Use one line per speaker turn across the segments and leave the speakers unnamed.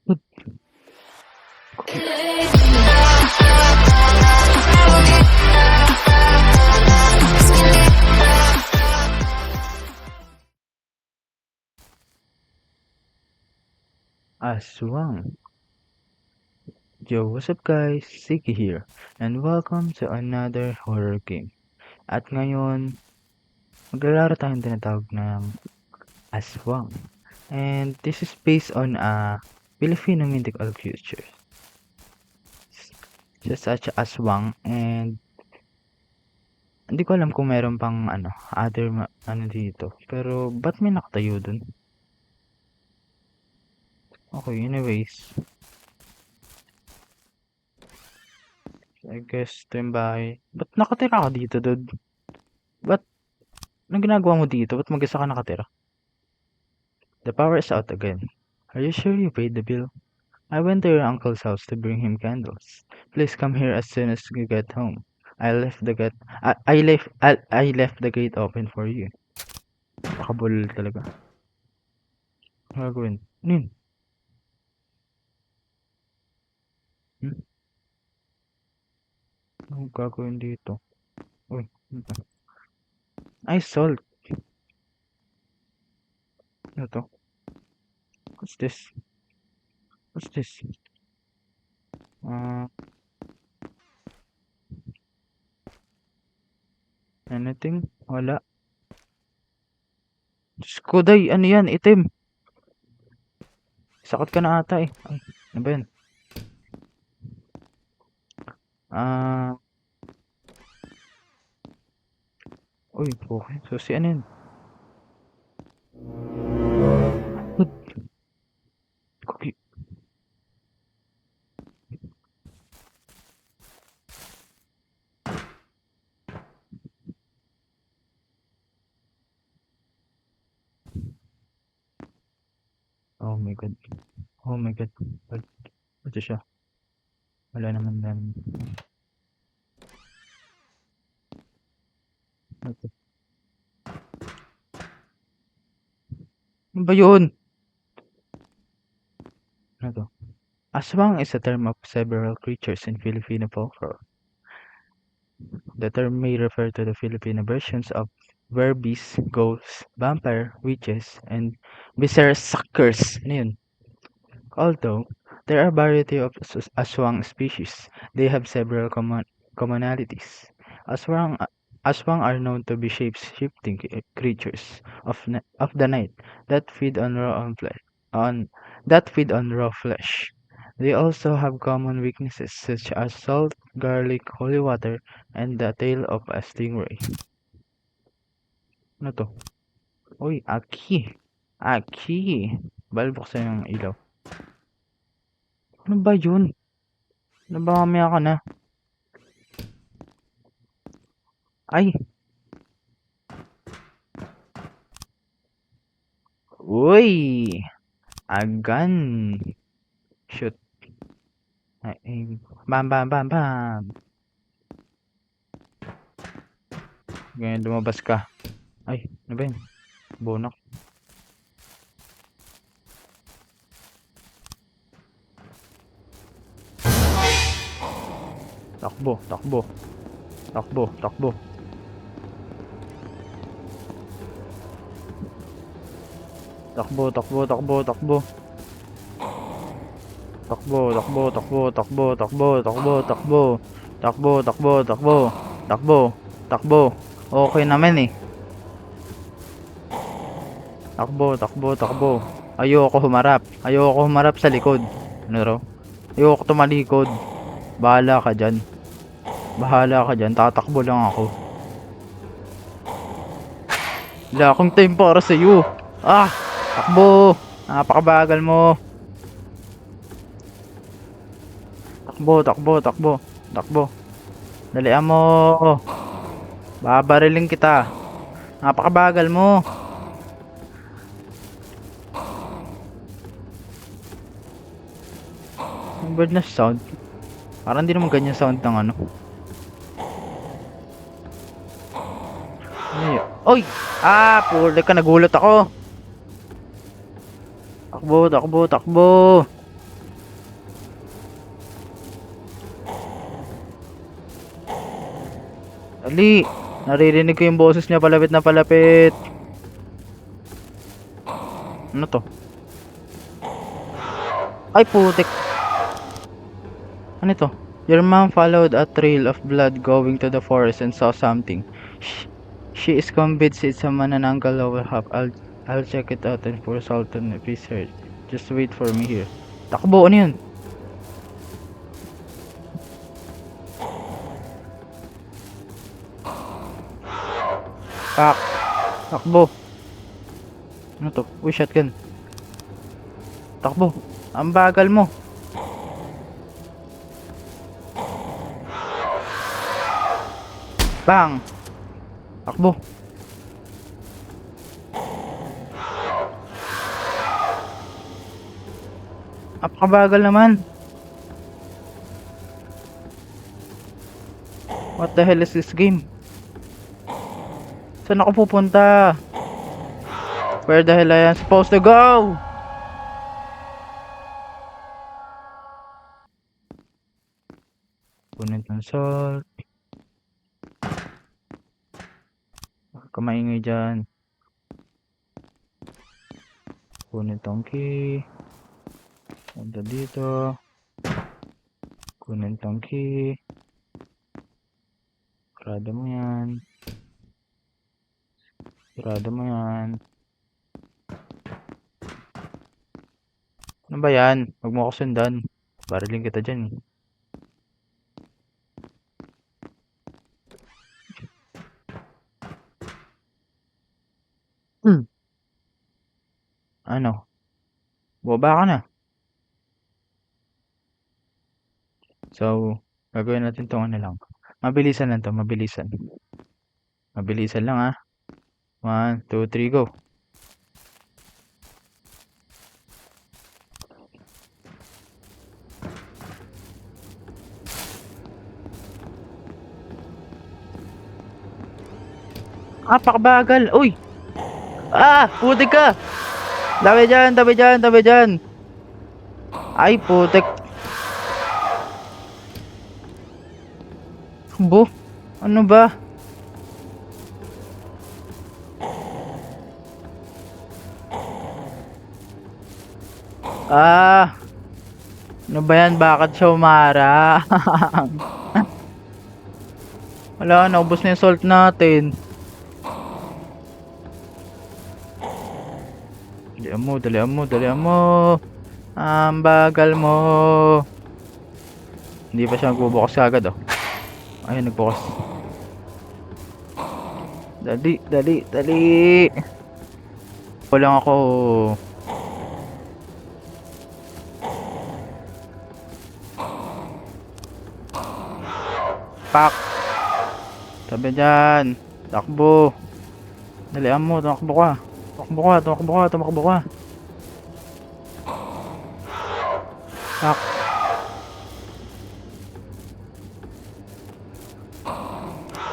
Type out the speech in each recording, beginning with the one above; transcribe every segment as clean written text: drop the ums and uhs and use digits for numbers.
Aswang. Yo, what's up guys? Siki here, and welcome to another horror game. At ngayon, maglalaro tayong tinatawag ng Aswang. And this is based on a Filipino mythical creature. Just such as Aswang, and hindi ko alam kung meron pang other dito. Pero, ba't may nakatayo dun? Okay, anyways. I guess ito yung bahay. Ba't nakatira ka dito, dude? Ba't anong ginagawa mo dito? Ba't mag-isa ka nakatira? The power is out again. Are you sure you paid the bill? I went to your uncle's house to bring him candles. Please come here as soon as you get home. I left the gate open for you. Nakabulol talaga. Ano gagawin? Ano yun? Ano gagawin dito? Uy. Ay, salt. Ano to? What's this? What's this? Anything? Wala. Diyos ko, day. Ano yan? Itim. Sakot ka na ata eh. Ay, ano ba yan? Uy, okay. So, si ano yun? Cookie. Oh my god. Oh my god. Ito siya. Wala naman yan. Ito. Ano ba yun? Ano to? Aswang is a term of several creatures in Filipino folklore. The term may refer to the Filipino versions of werewolves, ghosts, vampire, witches, and berserkers. Ano yun? Although there are a variety of aswang species, they have several commonalities. Aswang aswang are known to be shape-shifting creatures of the night that feed on raw flesh. They also have common weaknesses such as salt, garlic, holy water, and the tail of a stingray. Ano to? Uy, Aki! Aki! Balbuksan yung ilaw. Ano ba yun? Ano ba mamaya ka na? Ay! Uy! Agan! Shoot! Ay, bam bam bam bam! Ganyan lumabas ka. Ay, ano ba yun? Bonok. Takbo, takbo. Takbo, takbo. Takbo, takbo, takbo, takbo. Takbo, takbo, takbo, takbo, takbo, takbo, takbo. Takbo, takbo, takbo. Takbo, takbo. Okay naman eh. Takbo, takbo, takbo. Ayoko humarap. Ayoko humarap sa likod. Ano raw? Ayoko tumalikod. Bahala ka dyan. Bahala ka dyan. Tatakbo lang ako. Wala akong time para sa'yo. Ah! Takbo! Napakabagal mo. Takbo, takbo, takbo. Takbo. Dalian mo. Babariling kita. Napakabagal mo. Ang bird na sound. Parang hindi naman ganyan sound ng ano. Oy! Puli ka, nagulat ako. Takbo, takbo, takbo. Ali! Naririnig ko yung boses niya palapit na palapit. Ano to? Ay, putik. Ano to? Your mom followed a trail of blood going to the forest and saw something. She is convinced it's a manananggal overhop. I'll check it out and for Sultan research. Just wait for me here. Takbo, ano yun? Pak! Takbo! Ano to? Uy, shotgun. Takbo! Ang bagal mo! Bang! Takbo! Napakabagal naman! What the hell is this game? Saan ako pupunta? Where the hell I am supposed to go? Kunin ng salt. Huwag ka maingay dyan. Kunin tong key. Punta dito. Kunin tong key. Sarado mo yan. Sarado mo yan. Ano ba yan? Huwag mo ako sundan. Barilin kita dyan. Ano? Baba ka na. So, gagawin natin tong ano lang. Mabilisan lang to, mabilisan. Mabilisan lang 1, 2, 3, go. Pakbagal. Uy! Putik ka! Dami dyan, dami dyan, dami dyan. Ay, putik. Bo, ano ba? Ano ba yan? Bakit siya umara? Wala, naubos na yung salt natin. Dalian mo, dalian mo, dalian mo. Ang bagal mo. Hindi pa siya nagbubukas agad Ayun, nagbukas. Dali, dali, dali. Walang ako. Pak. Tabi dyan. Takbo. Dalian mo, tumakbo ka. Tumakbo ka, tumakbo ka, tumakbo ka. Pak.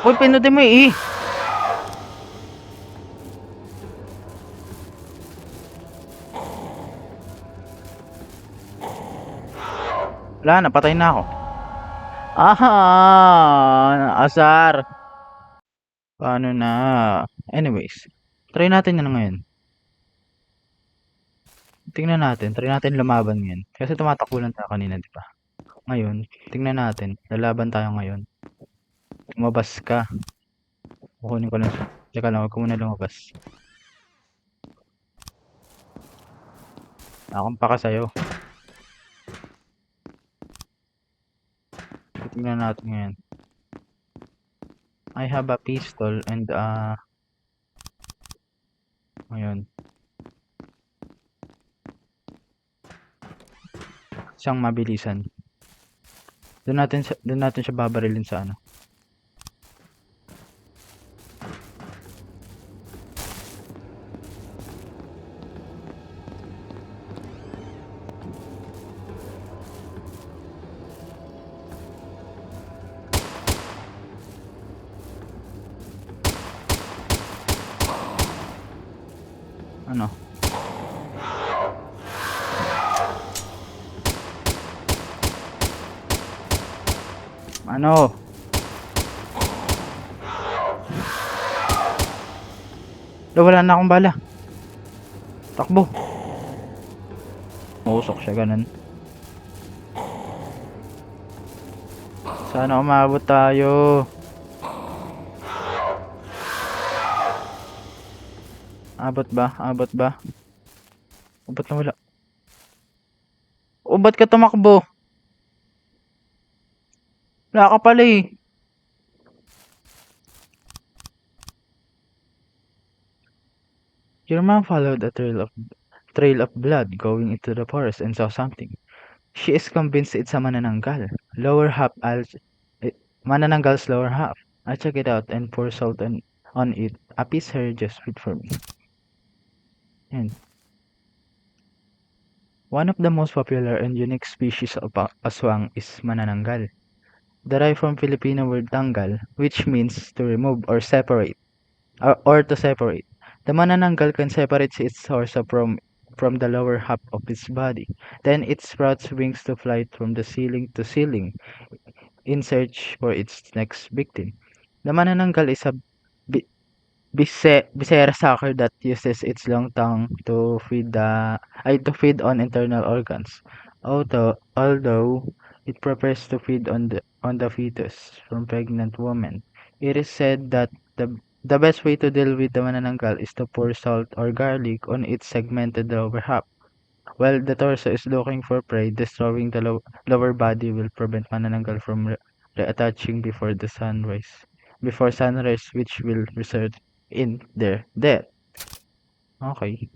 Uy, pinutin mo Wala na, patay na ako. Asar. Paano na? Anyways, try natin yan ngayon. Tingnan natin, try natin lumaban ngayon. Kasi tumatakbo lang tayo kanina, di ba? Ngayon, tingnan natin. Lalaban tayo ngayon. Lumabas ka. Kukunin ko lang siya. Teka lang, huwag ko muna lumabas. Akong paka sa'yo. Tingnan natin ngayon. I have a pistol and ngayon. Siyang mabilisan. Doon natin siya babarilin sa ano. Ano? Ano? Wala na akong bala. Takbo. Mausok siya ganun. Sana umabot tayo. Abot ba? Abot ba? Ba't nawala? O ba't ka tumakbo? Wala ka pala eh. Your mom followed a trail of blood going into the forest and saw something. She is convinced it's a manananggal. Lower half, eh, manananggal's lower half. I check it out and pour salt on it. Appease her just wait for me. Yan. One of the most popular and unique species of aswang is manananggal, derived from Filipino word tanggal, which means to remove or separate, or to separate. The manananggal can separate its torso from the lower half of its body. Then it sprouts wings to fly from the ceiling to ceiling in search for its next victim. The manananggal is a bi- viscera sucker that uses its long tongue to feed on internal organs. Although it prefers to feed on the fetus from pregnant women, it is said that the best way to deal with the manananggal is to pour salt or garlic on its segmented lower half. While the torso is looking for prey, destroying the lower body will prevent manananggal from reattaching before sunrise, which will result in their death. Okay.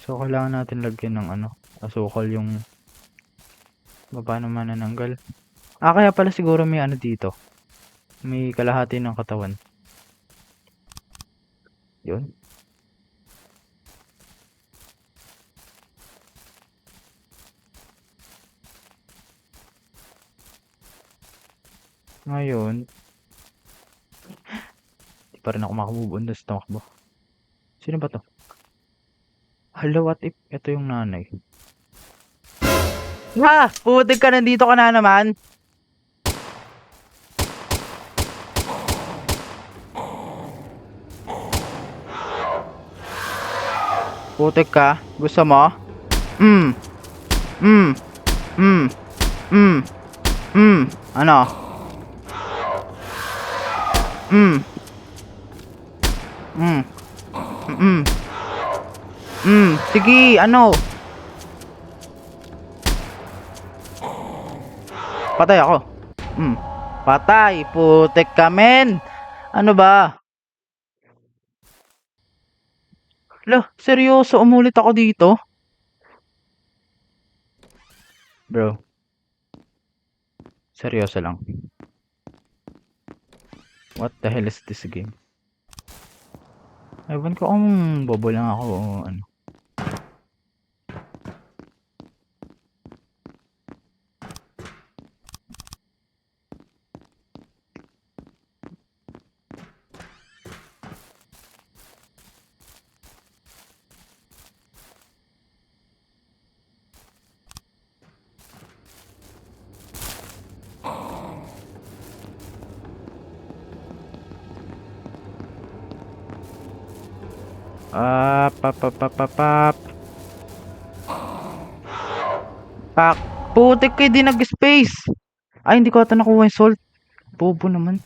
So, kailangan natin lagyan ng asukal yung paano manananggal. Kaya pala siguro may dito. May kalahati ng katawan. Yun. Ngayon, di pa rin ako makamove on sa tumakbo. Sino ba to? Hala, what if ito yung nanay? Putik ka, nandito ka na naman. Putik ka? Gusto mo? Ano? Sige, ano? Patay ako. Patay, putik ka, men. Ano ba? Seryoso, umulit ako dito? Bro. Seryoso lang. What the hell is this game? Ewan ko kung bobo lang ako o ano. Pap. Pak. Putik kayo din nag-space. Ay, hindi ko ata nakuha yung salt. Bobo naman.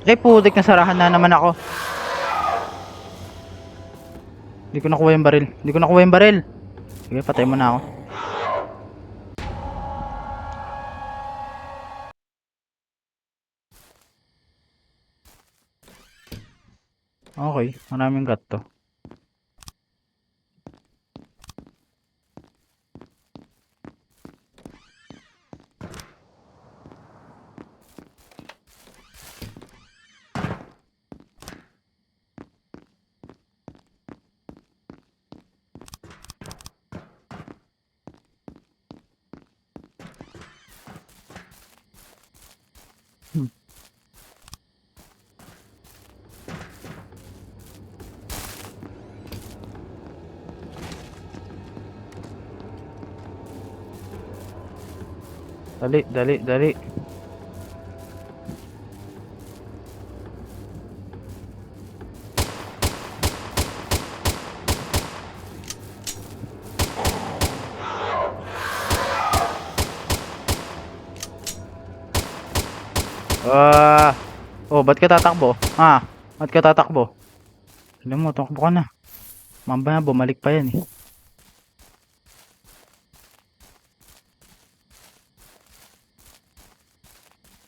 Putik, nasarahan na naman ako. Hindi ko nakuha yung baril. Sige, patay mo na ako. Okay, maraming gat to. Dali, dali, dali. Ah, oh, ba't ka tatakbo? Ha? Ba't ka tatakbo? Alam mo, takbo ka na. Mamaya bumalik pa yan eh.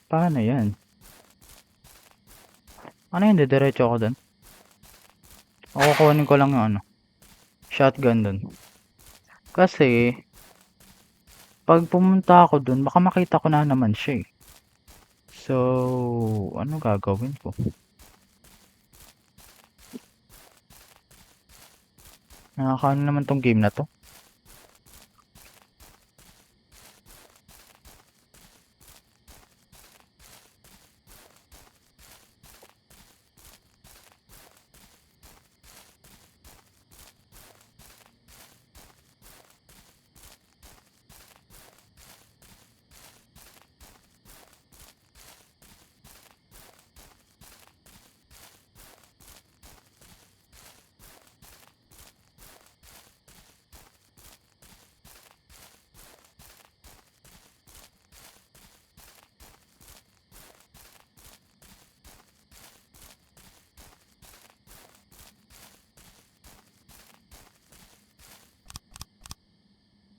Paano yan? Ano yun, diretso ako dun? Ako kukunin ko lang yung ano, shotgun dun. Kasi, pag pumunta ako dun, baka makita ko na naman siya eh. So, ano gagawin ko? Nakakaano naman tong game na to.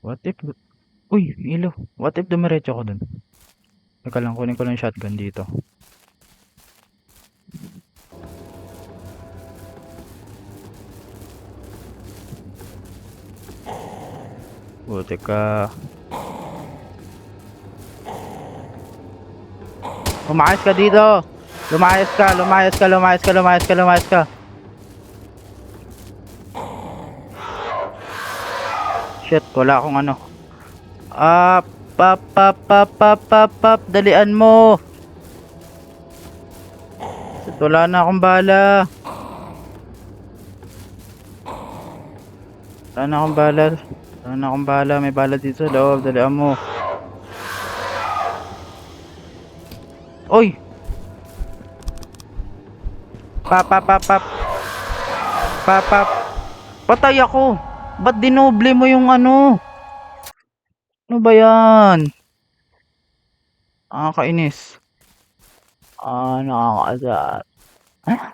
What if... Uy, ilo. What if dumiretso ko dun? Teka lang, kunin ko lang yung shotgun dito. Buti ka. Lumayas ka dito! Lumayas ka, lumayas ka, lumayas ka, lumayas ka, lumayas ka. Shit, wala akong ano. Pap, dalian mo. Shit, wala na akong bala. Wala na akong bala. Wala na akong bala, may bala dito sa loob, dalian mo. Oy! Pap. Patay ako. Ba't dinoble mo yung ano? Ano ba yan? Nakakainis. Nakakaasar. Ah?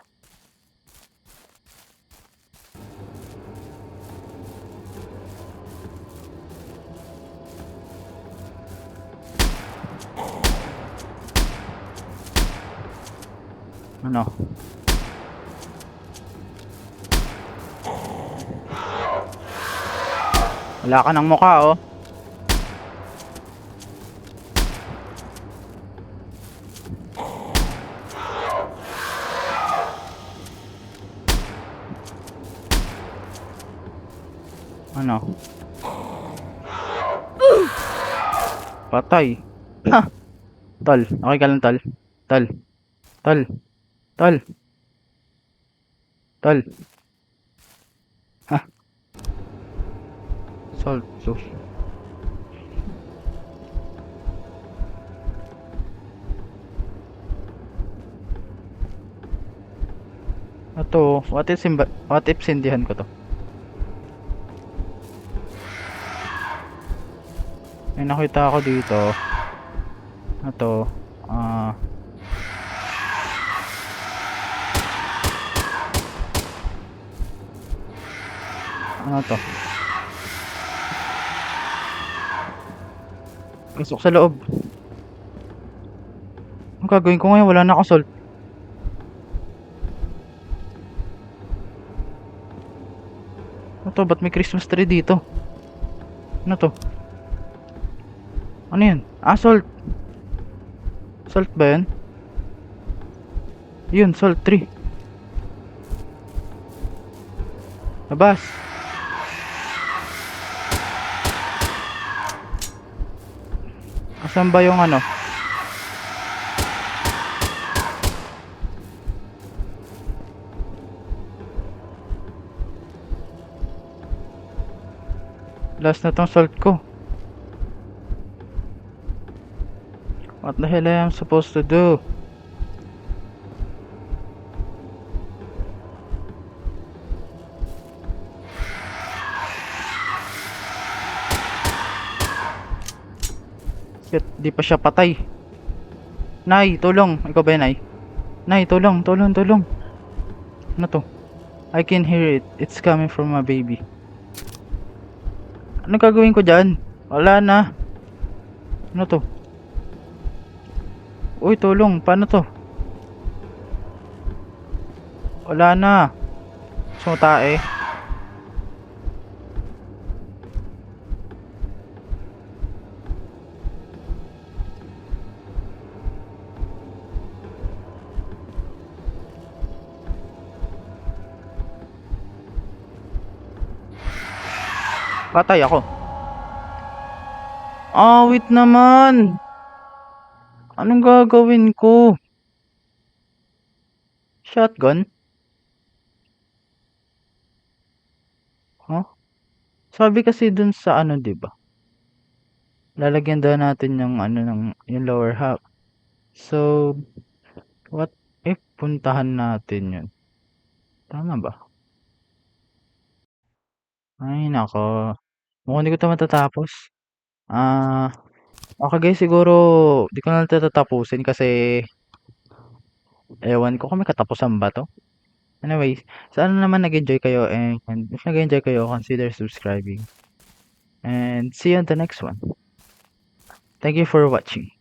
Ano? Wala ka ng mukha oh. Ano? Patay. Ha! Tol, okay ka lang tol? Tol. Tol. Tol. Tol. Ha. Salt. So. Ito, what if sindihan ko to? May nakita ako dito. Ito, ano to? Pasok sa loob. Ang gagawin ko ngayon? Wala na akong salt. Ano to? Ba't may Christmas tree dito? Ano to? Ano yan? Salt. Salt ba yan? Yun, salt tree. Labas. Asan ba yung ano? Last na tong salt ko. What the hell am I supposed to do? Shit, di pa siya patay. Nay, tulong. Ikaw ba yan, Nay? Nay, tulong, tulong, tulong. Ano to? I can hear it. It's coming from my baby. Ano gagawin ko dyan? Wala na. Ano to? Uy, tulong. Paano to? Wala na. Sumutae. Patay ako. Wait naman. Anong gagawin ko? Shotgun? Huh? Sabi kasi dun sa ano, 'di ba? Lalagyan daw natin yung ano ng yung lower half. So, what if puntahan natin yun? Tama ba? Ay, nako. Mukhang hindi ko 'to matatapos. Ah, okay guys, siguro di ko na 'to tatapusin kasi ewan ko kung may katapusan ba 'to. Anyways, sana naman nag-enjoy kayo and if nag-enjoy kayo, consider subscribing. And see you on the next one. Thank you for watching.